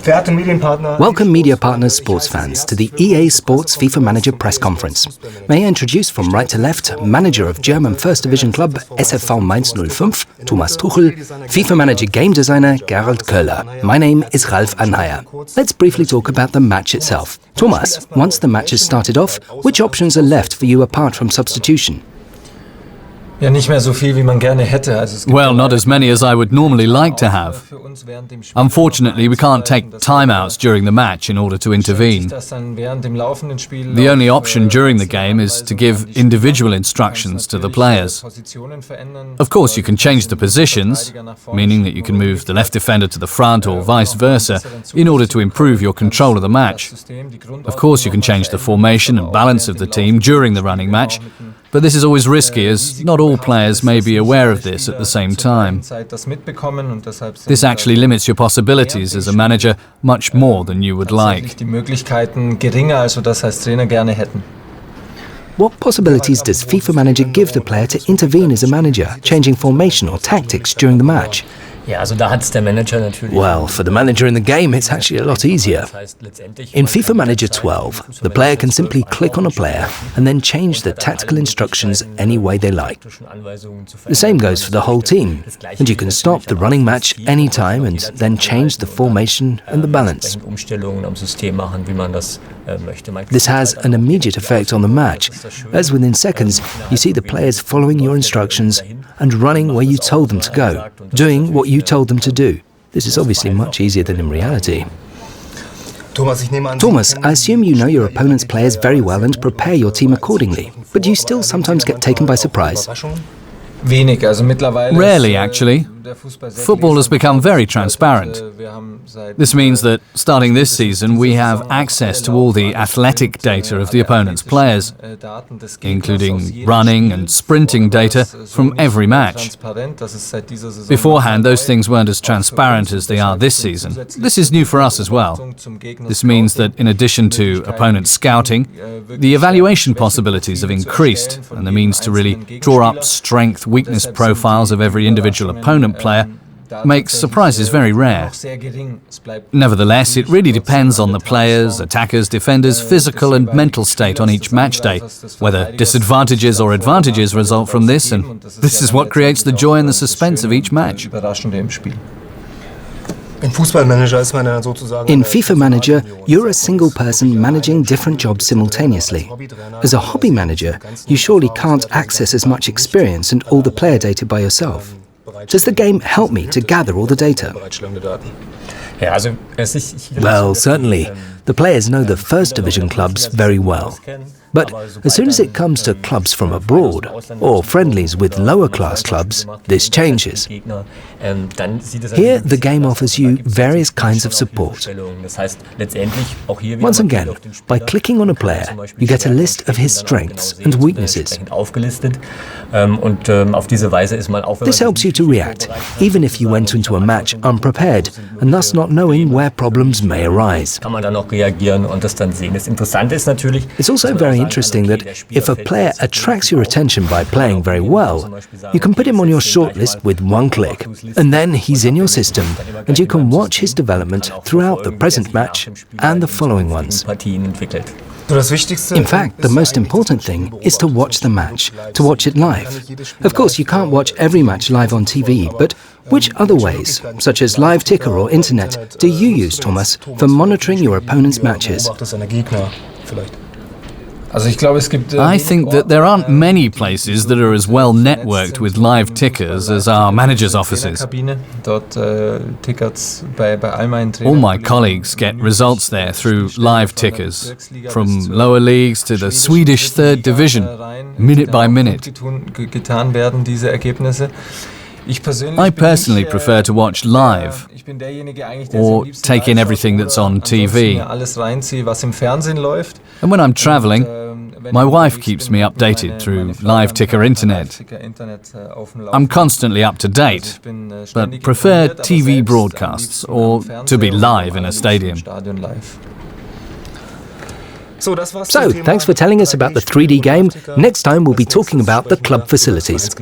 Welcome media partners, sports fans, to the EA Sports FIFA Manager press conference. May I introduce from right to left, manager of German First Division club SFV Mainz 05, Thomas Tuchel, FIFA Manager game designer Gerald Köhler. My name is Ralf Anheier. Let's briefly talk about the match itself. Thomas, once the match has started off, which options are left for you apart from substitution? Well, not as many as I would normally like to have. Unfortunately, we can't take timeouts during the match in order to intervene. The only option during the game is to give individual instructions to the players. Of course, you can change the positions, meaning that you can move the left defender to the front or vice versa, in order to improve your control of the match. Of course, you can change the formation and balance of the team during the running match, but this is always risky, as not all players may be aware of this at the same time. This actually limits your possibilities as a manager much more than you would like. What possibilities does FIFA Manager give the player to intervene as a manager, changing formation or tactics during the match? Well, for the manager in the game, it's actually a lot easier. In FIFA Manager 12, the player can simply click on a player and then change the tactical instructions any way they like. The same goes for the whole team, and you can stop the running match anytime and then change the formation and the balance. This has an immediate effect on the match, as within seconds you see the players following your instructions and running where you told them to go, doing what you told them to do. This is obviously much easier than in reality. Thomas, I assume you know your opponent's players very well and prepare your team accordingly, but do you still sometimes get taken by surprise? Rarely, actually. Football has become very transparent. This means that, starting this season, we have access to all the athletic data of the opponent's players, including running and sprinting data from every match. Beforehand, those things weren't as transparent as they are this season. This is new for us as well. This means that, in addition to opponent scouting, the evaluation possibilities have increased, and the means to really draw up strength-weakness profiles of every individual opponent player makes surprises very rare. Nevertheless, it really depends on the players, attackers, defenders' physical and mental state on each match day, whether disadvantages or advantages result from this, and this is what creates the joy and the suspense of each match. In FIFA Manager, you're a single person managing different jobs simultaneously. As a hobby manager, you surely can't access as much experience and all the player data by yourself. Does the game help me to gather all the data? Well, certainly. The players know the First Division clubs very well. But as soon as it comes to clubs from abroad, or friendlies with lower-class clubs, this changes. Here, the game offers you various kinds of support. Once again, by clicking on a player, you get a list of his strengths and weaknesses. This helps you to react, even if you went into a match unprepared, and thus not knowing where problems may arise. It's also very interesting that if a player attracts your attention by playing very well, you can put him on your shortlist with one click, and then he's in your system, and you can watch his development throughout the present match and the following ones. In fact, the most important thing is to watch the match, to watch it live. Of course, you can't watch every match live on TV, but which other ways, such as live ticker or internet, do you use, Thomas, for monitoring your opponent's matches? I think that there aren't many places that are as well networked with live tickers as our managers' offices. All my colleagues get results there through live tickers, from lower leagues to the Swedish Third Division, minute by minute. I personally prefer to watch live, or take in everything that's on TV. And when I'm traveling, my wife keeps me updated through live ticker internet. I'm constantly up to date, but prefer TV broadcasts or to be live in a stadium. So, thanks for telling us about the 3D game. Next time we'll be talking about the club facilities.